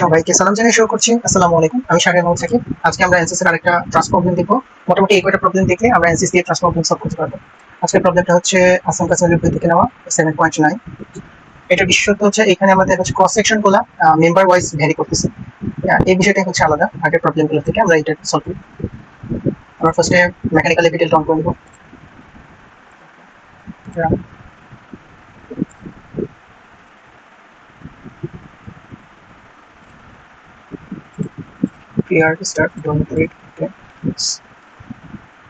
সবাইকে সালাম জানিয়ে শুরু করছি। আসসালামু আলাইকুম, আমি শাহরিয়ার মাহমুদ সাকিব। আজকে আমরা এনসিসি এর আরেকটা ট্রান্স প্রবলেম দেখব। মোটামুটি এই কয়টা প্রবলেম দেখলে আমরা এনসিসি দিয়ে ট্রান্স প্রবলেম সলভ করতে পারবো। আজকের প্রবলেমটা হচ্ছে আসাম কাশ্মীরের বই থেকে নেওয়া 7.9। এটা বিশেষত হচ্ছে এখানে আমাদের হচ্ছে ক্রস সেকশন গুলা মেম্বার ওয়াইজ ভ্যারি করতেছে। এই বিষয়টা হচ্ছে আলাদা আগের প্রবলেমগুলো থেকে। আমরা এটা সলভ করি। আমরা ফার্স্টে মেকানিক্যাল এপিটেল অন করে নেব। clear start don't wait. Okay, let's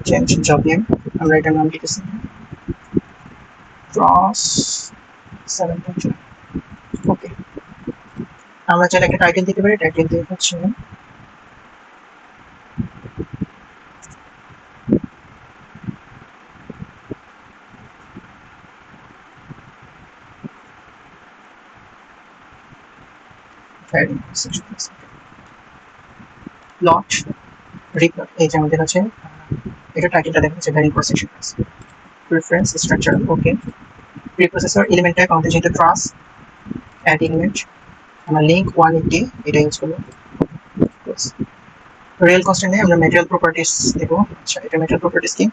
change job name. আমরা এটার নাম দিতেছি ক্রস 7.9। ওকে, আমরা চাইলে একটা টাইটেল দিতে পারি। টাইটেল দিয়ে হচ্ছে প্লট রিপ্লট। এই যে আমাদের আছে এটা টাইটেলটা দেখা যাচ্ছে ভ্যারি প্রসেসন প্রিফারেন্স স্ট্রাকচার। ওকে, প্রিপ্রসেসর এলিমেন্ট টাইপ আমাদের যেহেতু ট্রাস অ্যাড এলিমেন্ট, আমরা লিঙ্ক 180 এটা ইউজ করব। রিয়েল কনস্ট্যান্টে আমরা ম্যাটেরিয়াল প্রপার্টিজ দেব। আচ্ছা, এটা ম্যাটেরিয়াল প্রপার্টিজ কি?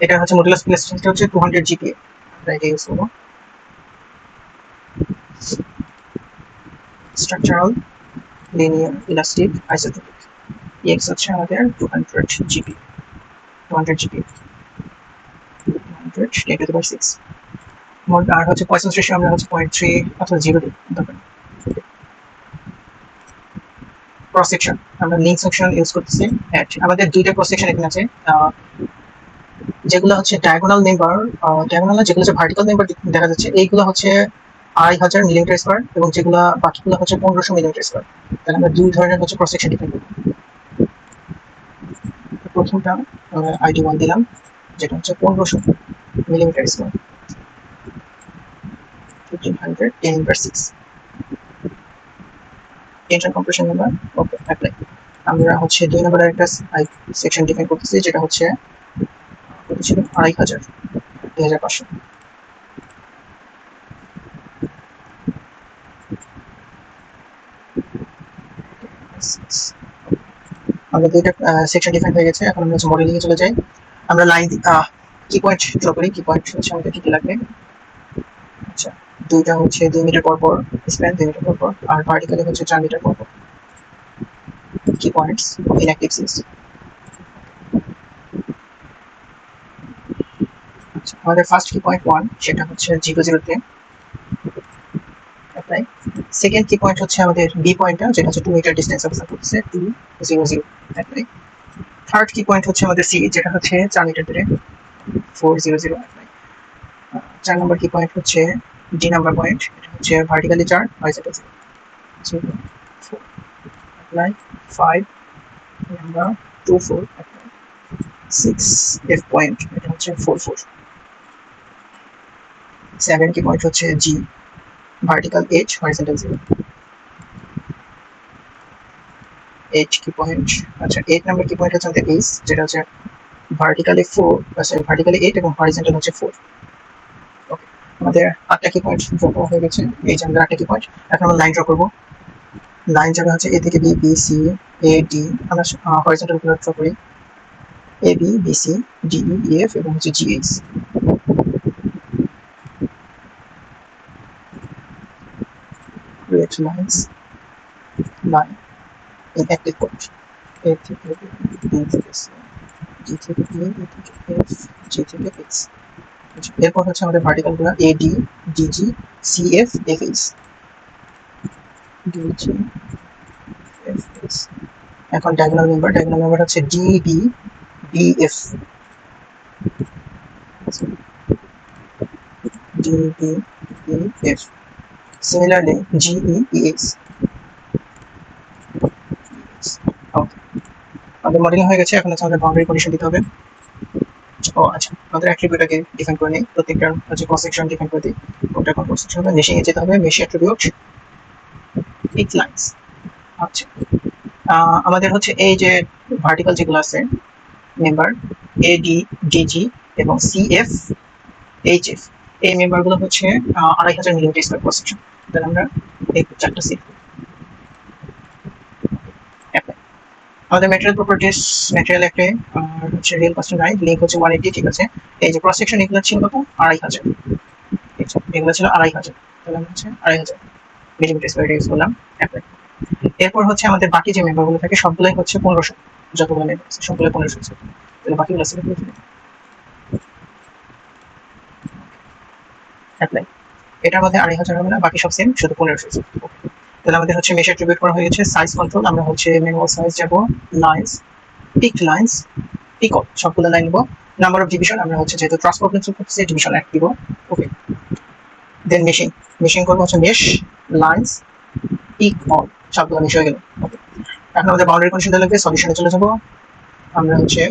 এটা হচ্ছে মডুলাস প্লেসমেন্টটা হচ্ছে 200 জিপিএ, আমরা এটা ইউজ করব। Structural linear elastic isotropic x হচ্ছে আমাদের 200 GP 200 GP 200 10 to the power 6। মোট আর হচ্ছে পয়সন রেশিও আমরা হচ্ছে 0.3 অথবা 0 দিই দরকার। ক্রস সেকশন আমরা লিঙ্ক সেকশন ইউজ করতেছি। আমাদের দুইটা ক্রস সেকশন এখানে আছে, যেগুলো হচ্ছে ডায়াগোনাল মেম্বার, ডায়াগোনাল যেগুলো হচ্ছে ভার্টিক্যাল মেম্বার দেখা যাচ্ছে এইগুলো হচ্ছে 2500 মিলিমিটার স্কয়ার, এবং যেগুলো বাকিগুলো হচ্ছে 1500 মিলিমিটার স্কয়ার। তাহলে আমরা দুই ধরনের হচ্ছে ক্রস সেকশন ডিফাইন করব। প্রথমটা আমরা আইডি 1 দিলাম, যেটা হচ্ছে 1500 millimetre square 1500 10/6 tension compression number. Okay, apply. আমরা হচ্ছে দুই নম্বরের একটা সেকশন ডিফাইন করতেছি, যেটা হচ্ছে কত ছিল 2500 2500। আমরা দুইটা সেকশন ডিফাইন হয়ে গেছে। এখন আমরা হচ্ছে মডেলিং এ চলে যাই। আমরা লাইন কি পয়েন্ট ড্র করি। কি পয়েন্ট হচ্ছে আমাদের কি লাগবে? আচ্ছা, দুইটা হচ্ছে 2 মিটার পর পর স্প্যান, 2 মিটার পর পর, আর ভার্টিক্যালি হচ্ছে 4 মিটার পর পর। কি পয়েন্টস ইনঅ্যাক্টিভ সিলস। আচ্ছা, আমাদের ফার্স্ট কি পয়েন্ট 1 সেটা হচ্ছে 0 তে অ্যাপ্লাই। সেকেন্ড কি পয়েন্ট হচ্ছে আমাদের বি পয়েন্টটা, যেটা হচ্ছে 2 মিটার ডিসটেন্স অবস্থান করতেছে 2 0 0 অ্যাপ্লাই। থার্ড কি পয়েন্ট হচ্ছে আমাদের সি, যেটা হচ্ছে 4 মিটার দূরে 4 0 0 অ্যাপ্লাই। 4 নম্বর কি পয়েন্ট হচ্ছে ডি নাম্বার পয়েন্ট, এটা হচ্ছে vertically 4 horizontal 0 0 4 apply. 5 number 2 4 apply. 6 F point, এটা হচ্ছে 4 4। 7 কি পয়েন্ট হচ্ছে জি, ভার্টিক্যাল 8 হরিজন্টাল 0। 8 কি পয়েন্ট, আচ্ছা 8 নাম্বার কি পয়েন্ট হচ্ছে আমাদের এইচ, যেটা হচ্ছে ভার্টিক্যালি 4, ভার্টিক্যালি 8 এবং হরিজন্টাল হচ্ছে 4। ওকে, আমাদের 8টা কি পয়েন্ট ড্র করা হয়ে গেছে। এই যে আমাদের 8টা কি পয়েন্ট। এখন আমরা লাইন ড্র করব। লাইন যাবে হচ্ছে এ থেকে B, B C, A D. আমরা হরিজন্টাল গুলো ড্র করি, A B, B C, D E, F এবং হচ্ছে G H. create lines line in active point, A থেকে বি থেকে সি, ডি থেকে ই, ই থেকে এফ, জি থেকে এইচ। এরপর হচ্ছে আমাদের ভার্টিক্যাল গুলো A D, D G, C F, F H, D G, F H. এখন ডায়াগোনাল মেম্বার হচ্ছে D B, B F, D B, B F. Similarly G E, E H. Okay, আমাদের মডেলিং হয়ে গেছে। এখন হচ্ছে আমাদের বাউন্ডারি কন্ডিশন দিতে হবে। ও আচ্ছা, আমাদের অ্যাট্রিবিউটটাকে ডিফাইন করে নেই। প্রত্যেকটার হচ্ছে ক্রস সেকশন ডিফাইন করে দিই। কোনটা কোন ক্রস সেকশন হবে, মেশিং এ যেতে হবে। মেশি অ্যাট্রিবিউট পিক লাইনস। আচ্ছা, আমাদের হচ্ছে এই যে ভার্টিক্যাল যেগুলো আছে মেম্বার এ ডি, ডিজি এবং সি এফ, এইচ এফ, এই মেম্বারগুলো হচ্ছে 2500 মিলিমিটার স্কয়ার ক্রস সেকশন। তাহলে আমরা এই চারটা সেট আমাদের ম্যাটেরিয়াল প্রপার্টিস ম্যাটেরিয়াল একটা আর হচ্ছে রিয়েল কস্টিং রাইট লিঙ্ক হচ্ছে 180 ঠিক আছে। এই যে ক্রস সেকশন এগুলো ছিল কত 2500, এগুলো ছিল 2500, তাহলে হচ্ছে 2500 মিলিমিটার স্কয়ার ইউজ করলাম অ্যাপ্লাই। এরপর হচ্ছে আমাদের বাকি যে মেম্বারগুলো থাকে সবগুলোই হচ্ছে 1500, যতগুলো মেম্বার আছে সবগুলো 1500, তাহলে বাকিগুলো সিলেক্ট করে অ্যাপ্লাই। এটার মধ্যে 2500 হবে না, বাকি সব সেম, শুধু 1500। তাহলে আমাদের হচ্ছে মেশ অ্যাট্রিবিউট করা হয়ে গেছে। সাইজ কন্ট্রোল আমরা হচ্ছে ম্যানুয়াল সাইজ যাব, lines, pick lines, pick all সবগুলো লাইন নিব। নাম্বার অফ ডিভিশন আমরা হচ্ছে যেহেতু ট্রান্সপোর্ট প্লেন করতেছি ডিভিশন 1 দিব। ওকে, দেন মেশিং, মেশিং করবো হচ্ছে মেশ, লাইন্স, পিক অল সবগুলো মেশ হয়ে গেল। ওকে, এখন আমাদের বাউন্ডারি কন্ডিশন লাগবে, সলিউশনে চলে যাব। আমরা হচ্ছে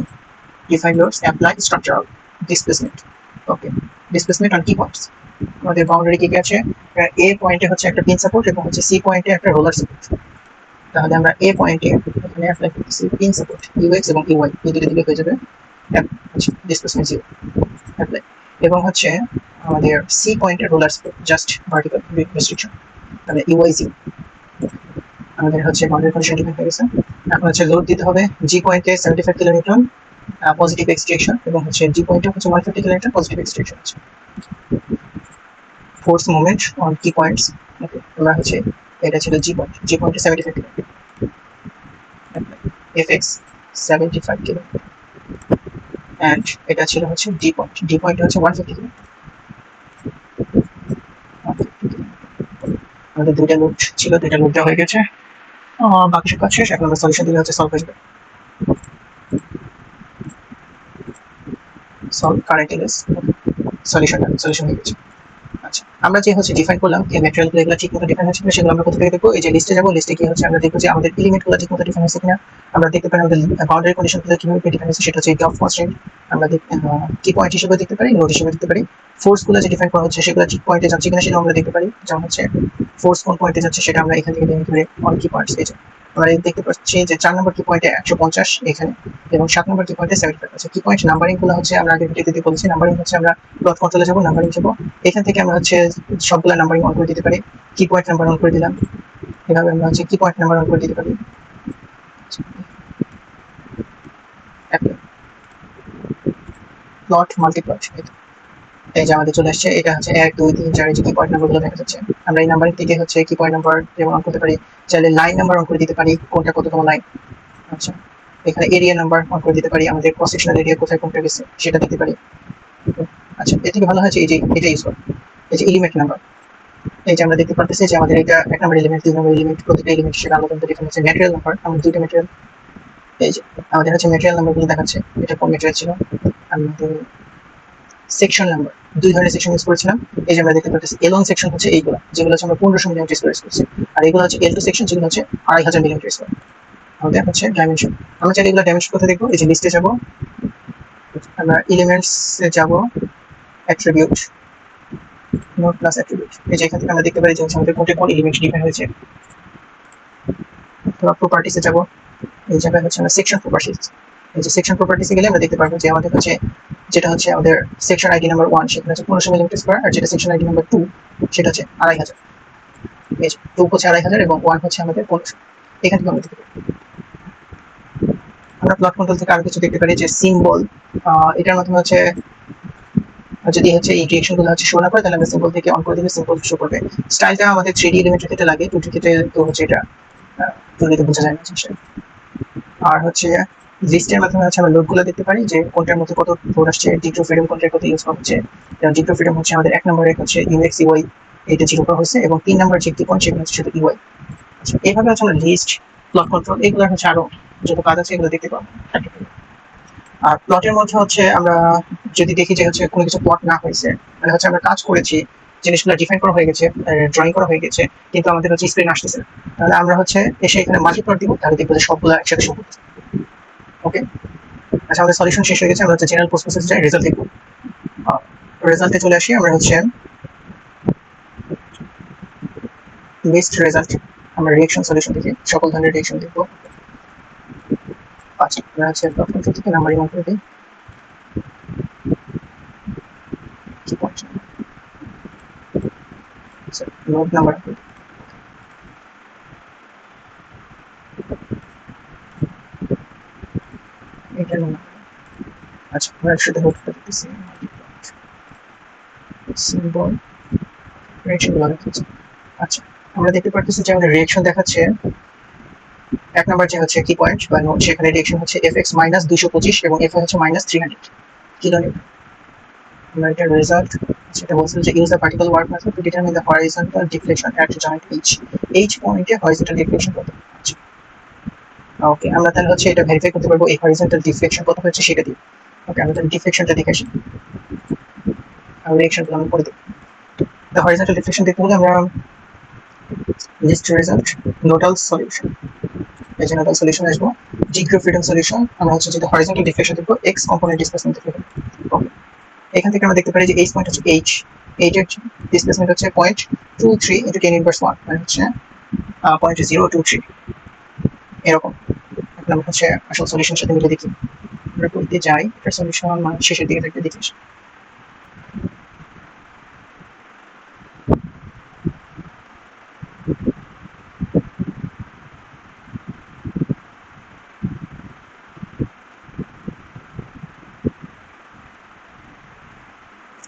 define loads, apply structural displacement. Okay, displacement on কি পয়েন্টস, আমাদের বাউন্ডারি কি কি আছে, এ পয়েন্টে হচ্ছে একটা পিন সাপোর্ট এবং হচ্ছে সি পয়েন্টে একটা রোলার সাপোর্ট। তাহলে আমরা এ পয়েন্টে এখানে অ্যাপ্লাই করতেছি পিন সাপোর্ট ইউএক্স এবং ইউআই, এই দুটো দিলে হয়ে যাবে ডিসপ্লেসমেন্ট 0 অ্যাপ্লাই। এবং হচ্ছে আমাদের সি পয়েন্টে roller support just vertical restriction, তাহলে ইউআই 0। আমাদের হচ্ছে বাউন্ডারি কন্ডিশন ডিফাইন হয়ে গেছে। এখন হচ্ছে লোড দিতে হবে জি পয়েন্টে 75 কিলোনিউটন পজিটিভ এক্সট্রাকশন এবং হচ্ছে জি পয়েন্টে হচ্ছে 150 কিলোনিউটন পজিটিভ এক্সট্রাকশন আছে। ফোর্স মুভমেন্ট অন কি পয়েন্টস, ওকে আমরা হচ্ছে এটা ছিল জি পয়েন্ট, জি পয়েন্টে 75 কিলোমিটার, এফএক্স 75 কিলোমিটার, এন্ড এটা ছিল হচ্ছে ডি পয়েন্ট, ডি পয়েন্ট হচ্ছে 150 কিলোমিটার। আমাদের দুইটা লোড ছিল, দুইটা লোড দেওয়া হয়ে গেছে, বাকি সব কাজ শেষ। এখন আমরা সলিউশন দিলে হচ্ছে সলভ হয়ে যাবে। সলভ কারেন্ট ইলেস, সলিউশন হয়ে গেছে। আচ্ছা, আমরা যে হচ্ছে ডিফাইন করলাম এই ম্যাটেরিয়ালগুলো এগুলো ঠিকমতো ডিফাইন হচ্ছে সেগুলো আমরা কোথা থেকে দেখবো, এই যে লিস্টে যাবো, লিস্টে গিয়ে হচ্ছে আমরা দেখবো যে আমাদের এলিমেন্টগুলো ঠিকমতো ডিফাইন হয়েছে কিনা। আমরা দেখতে পারি আমাদের বাউন্ডারি কন্ডিশনগুলো কিভাবে ডিফাইন হয়েছে, সেটা হচ্ছে গ্রাফ কনস্ট্রেন্ট আমরা কি পয়েন্ট হিসেবে দেখতে পারি, নোড হিসেবে দেখতে পারি। ফোর্সগুলো যে ডিফাইন করা হচ্ছে সেগুলো ঠিক পয়েন্টে যাচ্ছে কিনা সেটা আমরা দেখতে পারি, যেমন হচ্ছে ফোর্স কোন পয়েন্টে যাচ্ছে সেটা আমরা এখান থেকে দেখতে পারি অন কি পয়েন্টস। এই যে আমরা দেখতে পাচ্ছি যে 4 নম্বর কি পয়েন্টে 150 এখানে এবং 7 নম্বর কি পয়েন্টে 75 আছে। কি পয়েন্ট নাম্বারিং গুলো হচ্ছে আমরা আগে ভিডিওতে বলেছি, নাম্বারিং হচ্ছে আমরা প্লট কন্ট্রোলে যাব, নাম্বারিং যাব, এখান থেকে আমরা হচ্ছে সবগুলো নাম্বারিং অন করে দিতে পারি। কি পয়েন্ট নাম্বার অন করে দিলাম, এভাবে আমরা হচ্ছে কি পয়েন্ট নাম্বার অন করে দিতে পারি। প্লট মাল্টিপ্লট, এই যে আমাদের চলে আসছে, এটা হচ্ছে 1 2 3 4 এই যে কি পয়েন্ট নাম্বারগুলো দেখা যাচ্ছে। আমরা এই নাম্বারিং থেকে হচ্ছে কি পয়েন্ট নাম্বার যেমন অন করতে পারি, চাইলে লাইন নাম্বার অন করে দিতে পারি, কোনটা কততম লাইন। আচ্ছা, এখানে এরিয়া নাম্বার অন করে দিতে পারি, আমাদের ক্রস সেকশনাল এরিয়া কোথায় কোনটা গেছে সেটা দেখতে পারি। আচ্ছা, এর থেকে ভালো হচ্ছে এই যে এটা ইউজ করা, এই যে এলিমেন্ট নাম্বার। এই যে আমরা দেখতে পাচ্ছি যে আমাদের এটা 1 নম্বর এলিমেন্ট, 2 নম্বর এলিমেন্ট, প্রত্যেকটা এলিমেন্ট সেটা আলাদা করে ডিফাইন হচ্ছে। ম্যাটেরিয়াল নাম্বার, আমাদের দুইটা ম্যাটেরিয়াল, এই যে আমাদের হচ্ছে ম্যাটেরিয়াল নাম্বারগুলো দেখাচ্ছে, এটা কোন ম্যাটেরিয়াল ছিল। আমাদের সেকশন নাম্বার, দুই ধরনের সেকশন ইউজ করেছিলাম। এই যে আমরা দেখতে পাচ্ছি এল ওয়ান সেকশন হচ্ছে এইগুলো যেগুলো হচ্ছে আমরা 1500 মিলিমিটার স্কয়ার ইউজ করছি, আর এগুলো হচ্ছে এল টু সেকশন যেগুলো হচ্ছে 2500 মিলিমিটার স্কয়ার। আমাদের হচ্ছে ডাইমেনশন, আমরা চাইলে এগুলো ডাইমেনশন কোথায় দেখবো, এই যে লিস্টে যাব, আমরা এলিমেন্টস এ যাব, অ্যাট্রিবিউট, নোড প্লাস অ্যাট্রিবিউট, এই যে এখান থেকে আমরা দেখতে পারি যে আমাদের কোনটা কোন এলিমেন্ট ডিফাইন হয়েছে। অথবা প্রপার্টিসে যাব, এই জায়গায় হচ্ছে আমরা সেকশন প্রপার্টিস, এই যে সেকশন প্রপার্টিসে গেলে আমরা দেখতে পারবো যে আমাদের হচ্ছে যেটা হচ্ছে আমাদের সেকশন আইডি নাম্বার 1 সেটা হচ্ছে 1500 মিলিমিটার স্কয়ার, আর যেটা সেকশন আইডি নাম্বার 2 সেটা হচ্ছে 2500। এই যে 2 হচ্ছে 2500 এবং 1 হচ্ছে আমাদের 1500। এখান থেকে আমরা দেখতে পারি। আমরা প্লট কন্ট্রোল থেকে আরো কিছু দেখতে পারি যে সিম্বল, এটার মাধ্যমে হচ্ছে যদি হচ্ছে এই ডিরেকশনগুলো হচ্ছে শো না করে তাহলে আমরা সিম্বল থেকে অন করে দিলে সিম্বল শো করবে। স্টাইলটা আমাদের 3D এলিমেন্টের ক্ষেত্রে লাগে, 2D ক্ষেত্রে তো হচ্ছে এটা 2D তে বোঝা যায় না জিনিসটা। আর হচ্ছে লিস্টের মাধ্যমে হচ্ছে আমরা লোডগুলো দেখতে পারি যে কোনটার মধ্যে কত লোড আসছে, ডিগ্রি অফ ফ্রিডম কোনটার কত ইউজ করা হচ্ছে। ডিগ্রি অফ ফ্রিডম হচ্ছে আমাদের 1 নম্বরে হচ্ছে ইউএক্স ইউআই, এটা 0 করা হয়েছে এবং 3 নম্বর যে কি পয়েন্ট সেটা হচ্ছে শুধু ইউআই। আচ্ছা, এইভাবে হচ্ছে আমরা লিস্ট, প্লট কন্ট্রোল এগুলো হচ্ছে আরো যত কাজ আছে এগুলো দেখতে পাবো। আর প্লটের মধ্যে হচ্ছে আমরা যদি দেখি যে হচ্ছে কোনো কিছু প্লট না হয়েছে, মানে হচ্ছে আমরা কাজ করেছি, জিনিসগুলো ডিফাইন করা হয়ে গেছে, ড্রয়িং করা হয়ে গেছে, কিন্তু আমাদের হচ্ছে স্ক্রিন আসতেছে না, তাহলে আমরা হচ্ছে এসে এখানে মাল্টিপ্লট দিব, তাহলে দেখবো যে সবগুলো একসাথে শো করছে। ওকে, আচ্ছা আমাদের সলিউশন শেষ হয়ে গেছে, আমরা হচ্ছে জেনারেল পোস্ট প্রসেস যাই, রেজাল্ট দেখবো। রেজাল্টে চলে আসি, আমরা হচ্ছে লিস্ট রেজাল্ট, আমরা রিঅ্যাকশন সলিউশন দেখি, সকল ধরনের রিঅ্যাকশন দেখবো। আচ্ছা, আমরা হচ্ছে প্রথম থেকে নাম্বারিং অন করে দিই, কি পয়েন্ট নোড নাম্বার, আচ্ছা আমরা শুধু হোল্ড করে দিতেছি সিম্বল রিয়েকশন গুলো দেখাচ্ছে। আচ্ছা আমরা দেখতে পাচ্ছি যে আমাদের রিয়েকশন দেখাচ্ছে এক নাম্বার যে হচ্ছে কি পয়েন্ট বা নোট, সেখানে রিয়েকশন হচ্ছে fx মাইনাস 225 এবং fy হচ্ছে মাইনাস 300 কিলোনিউটন। আমরা এটা রেজাল্ট সেটা বলছিল যে use the particle work method to determine the horizontal deflection at joint H পয়েন্টে হরাইজন্টাল ডিফ্লেকশন কত। আচ্ছা ওকে আমরা তাহলে হচ্ছে এটা ভেরিফাই করতে পারবো এই হরাইজন্টাল ডিফ্লেকশন কত হচ্ছে সেটা দিয়ে। ওকে আমরা তাহলে ডিফ্লেকশনটা দেখে আসি আর রিয়েকশনগুলো আমরা করে দেব। দ্য হরাইজন্টাল ডিফ্লেকশন দেখতে হলে আমরা লিস্ট রেজাল্ট নোডাল সলিউশন, এই যে নোডাল সলিউশন আসবো ডিগ্রি অফ ফ্রিডম সলিউশন। আমরা হচ্ছে যেটা হরাইজন্টাল ডিফ্লেকশন দেখবো এক্স কম্পোনেন্ট ডিসপ্লেসমেন্ট দেখবো। ওকে এখান থেকে আমরা দেখতে পারি যে এইচ পয়েন্ট হচ্ছে এইচ এইটের ডিসপ্লেসমেন্ট হচ্ছে 0.23 ইন্টু 10 ইনভার্স 1 মানে হচ্ছে 0.023 এরকম। এখন আমরা হচ্ছে আসল সলিউশনের সাথে মিলে দেখি। আমরা করতে যাই এটার সলিউশন মানে শেষের দিকে থাকতে দেখি।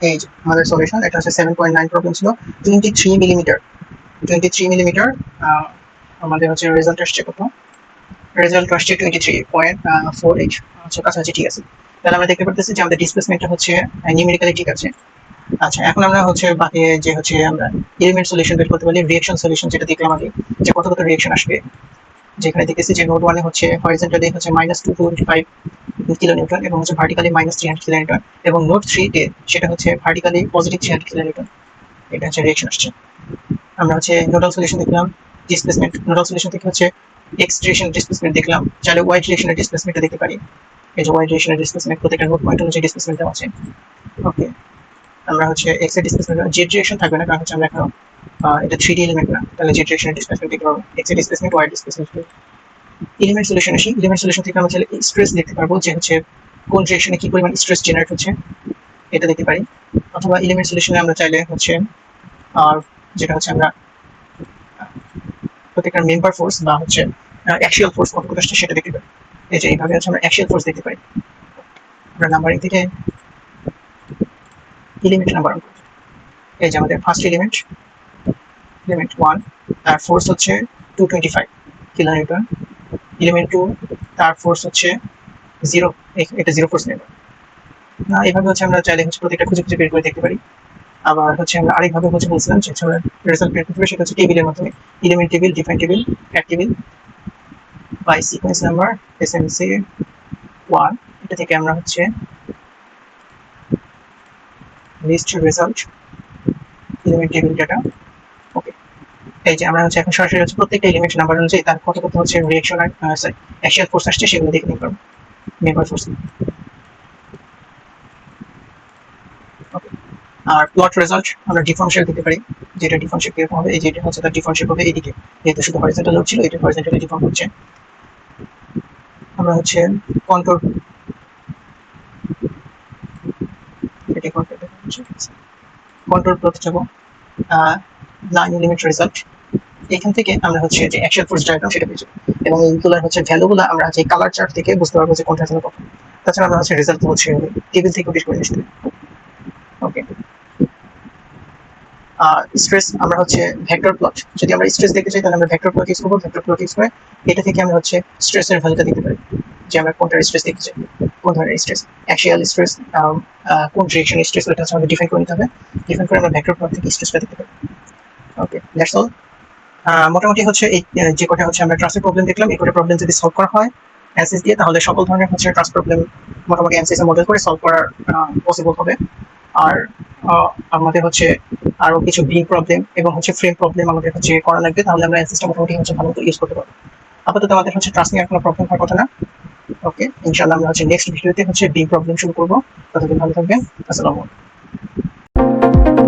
এই যে আমাদের সলিউশন এটা হচ্ছে 7.9 প্রবলেম ছিল 23 মিলিমিটার 23 মিলিমিটার। আমাদের হচ্ছে রেজাল্ট আসছে কত, রেজাল্ট আসছে 23.48 আচ্ছা কাছাকাছি ঠিক আছে। তাহলে আমরা দেখতে পাচ্ছি যে আমাদের ডিসপ্লেসমেন্টটা হচ্ছে নিউমেরিক্যালি ঠিক আছে। আচ্ছা এখন আমরা হচ্ছে বাকি যে হচ্ছে আমরা এলিমেন্ট সলিউশন বের করতে পারি রিঅ্যাকশন সলিউশন যেটা দেখলাম আগে যে কত কত রিঅ্যাকশন আসবে। যেখানে দেখতেছি যে নোড 1 এ হচ্ছে হরিজন্টালি হচ্ছে -225 কিলোনিউটন এবং হচ্ছে ভার্টিক্যালি -300 কিলোনিউটন এবং নোড 3 এ সেটা হচ্ছে ভার্টিক্যালি পজিটিভ 300 কিলোনিউটন। এটা হচ্ছে রিঅ্যাকশন আসছে। আমরা হচ্ছে নোডাল সলিউশন দেখলাম ডিসপ্লেসমেন্ট, নোডাল সলিউশন থেকে হচ্ছে এক্স ডিরেকশন ডিসপ্লেসমেন্ট দেখলাম, চাইলে ওয়াই ডিরেকশনের ডিসপ্লেসমেন্টটা দেখতে পারি। এই যে ওয়াই ডিরেকশনের ডিসপ্লেসমেন্ট প্রত্যেকটা নোড পয়েন্ট অনুযায়ী ডিসপ্লেসমেন্ট দেওয়া আছে। ওকে আমরা হচ্ছে এক্স এর ডিসপ্লেসমেন্ট জেড ডিরেকশন থাকবে না কারণ হচ্ছে আমরা এখন এটা 3D এলিমেন্ট না, তাহলে জেড ডিরেকশনের ডিসপ্লেসমেন্ট দেখতে পারবো, এক্স এর displacement y displacement. Element solution আসি, এলিমেন্ট সলিউশন থেকে আমরা চাইলে স্ট্রেস দেখতে পারবো যে হচ্ছে কোন ডিরেকশনে কি পরিমাণ স্ট্রেস জেনারেট হচ্ছে এটা দেখতে পারি। অথবা এলিমেন্ট সলিউশনে আমরা চাইলে হচ্ছে আর যেটা হচ্ছে আমরা প্রত্যেকটা মেম্বার ফোর্স বা হচ্ছে অ্যাক্সিয়াল ফোর্স কত কত আসছে সেটা দেখতে পারি। এই যে এইভাবে হচ্ছে আমরা অ্যাক্সিয়াল ফোর্স দেখতে পারি। আমরা নাম্বারিং থেকে এলিমেন্ট নাম্বারিং করি। এই যে আমাদের ফার্স্ট এলিমেন্ট 1 তার ফোর্স হচ্ছে 225 কিলোনিউটন, এলিমেন্ট 2 তার ফোর্স হচ্ছে 0, এটা 0 ফোর্স নেব না। এইভাবে হচ্ছে আমরা চাইলে হচ্ছে প্রত্যেকটা খুঁজে খুঁজে বের করে দেখতে পারি। আবার হচ্ছে আমরা আরেকভাবে হচ্ছে বলছিলাম যে আমরা রেজাল্ট বের করতে পারি সেটা হচ্ছে টেবিলের মাধ্যমে, element table, define table, fact table by sequence number SMC 1 এটা থেকে আমরা হচ্ছে list result element table data. Okay এই যে আমরা হচ্ছে এখন সরাসরি হচ্ছে প্রত্যেকটা এলিমেন্ট নাম্বার অনুযায়ী তার কত কত হচ্ছে রিঅ্যাকশন আর অ্যাক্সিয়াল ফোর্স আসছে সেগুলো দেখে নিতে পারবো মেম্বার ফোর্স। ওকে আর প্লট রেজাল্ট আমরা ডিফারেন্সিয়াল দিতে পারি, যেটা ডিফারেন্সিয়াল কিরকম হবে এই যেটা হচ্ছে তার ডিফারেন্সিয়াল হবে এইদিকে, যেহেতু শুধু হরিজন্টাল লোড ছিল এটা হরিজন্টালি ডিফর্ম হচ্ছে। আমরা হচ্ছে কন্ট্রোল কন্ট্রোল প্লট যাব লাইন এলিমেন্ট রেজাল্ট, এখান থেকে আমরা হচ্ছে যে অ্যাকচুয়াল ফোর্স ডায়াগ্রাম সেটা পেয়ে যাবো এবং এইগুলোর হচ্ছে ভ্যালুগুলো আমরা যে কালার চার্ট থেকে বুঝতে পারবো যে কোনটা আসলে কত। তাছাড়া আমরা হচ্ছে রেজাল্ট হচ্ছে টেবিল থেকে বের করে আসতে। ওকে স্ট্রেস আমরা হচ্ছে ভেক্টর প্লট, যদি আমরা স্ট্রেস দেখতে চাই তাহলে আমরা ভেক্টর প্লট ইউজ করবো। ভেক্টর প্লট ইউজ করে এটা থেকে আমরা হচ্ছে স্ট্রেসের ভ্যালুটা দিতে পারি যে আমরা কোনটার স্ট্রেস দেখতে চাই, কোন ধরনের স্ট্রেস, অ্যাক্সিয়াল স্ট্রেস, কোন ডিরেকশনের স্ট্রেস ওটা হচ্ছে আমাদের ডিফাইন করে নিতে হবে। ডিফাইন করে আমরা ভেক্টর প্লট থেকে স্ট্রেসটা দেখতে পারি। Okay that's all. মোটামুটি হচ্ছে এই যে কটা হচ্ছে আমরা ট্রান্সফার প্রবলেম দেখলাম, এই কটা প্রবলেম যদি সলভ করা হয় অ্যানসিস দিয়ে তাহলে সকল ধরনের হচ্ছে ট্রান্সফার প্রবলেম মোটামুটি অ্যানসিস মডেল করে সলভ করা পসিবল হবে। আর আমাদের হচ্ছে আরো কিছু বি প্রবলেম এবং হচ্ছে ফ্রেম প্রবলেম আমাদের হচ্ছে করা লাগবে, তাহলে আমরা অ্যানসিসটা মোটামুটি হচ্ছে ভালো মতো ইউজ করতে পারবো। আপাতত আমাদের হচ্ছে ট্রান্স নিয়ে কোনো প্রবলেম হওয়ার কথা না। ওকে ইনশাআল্লাহ আমরা হচ্ছে নেক্সট ভিডিওতে হচ্ছে বি প্রবলেম শুরু করবো। ততদিন ভালো থাকবেন, আসসালামু আলাইকুম।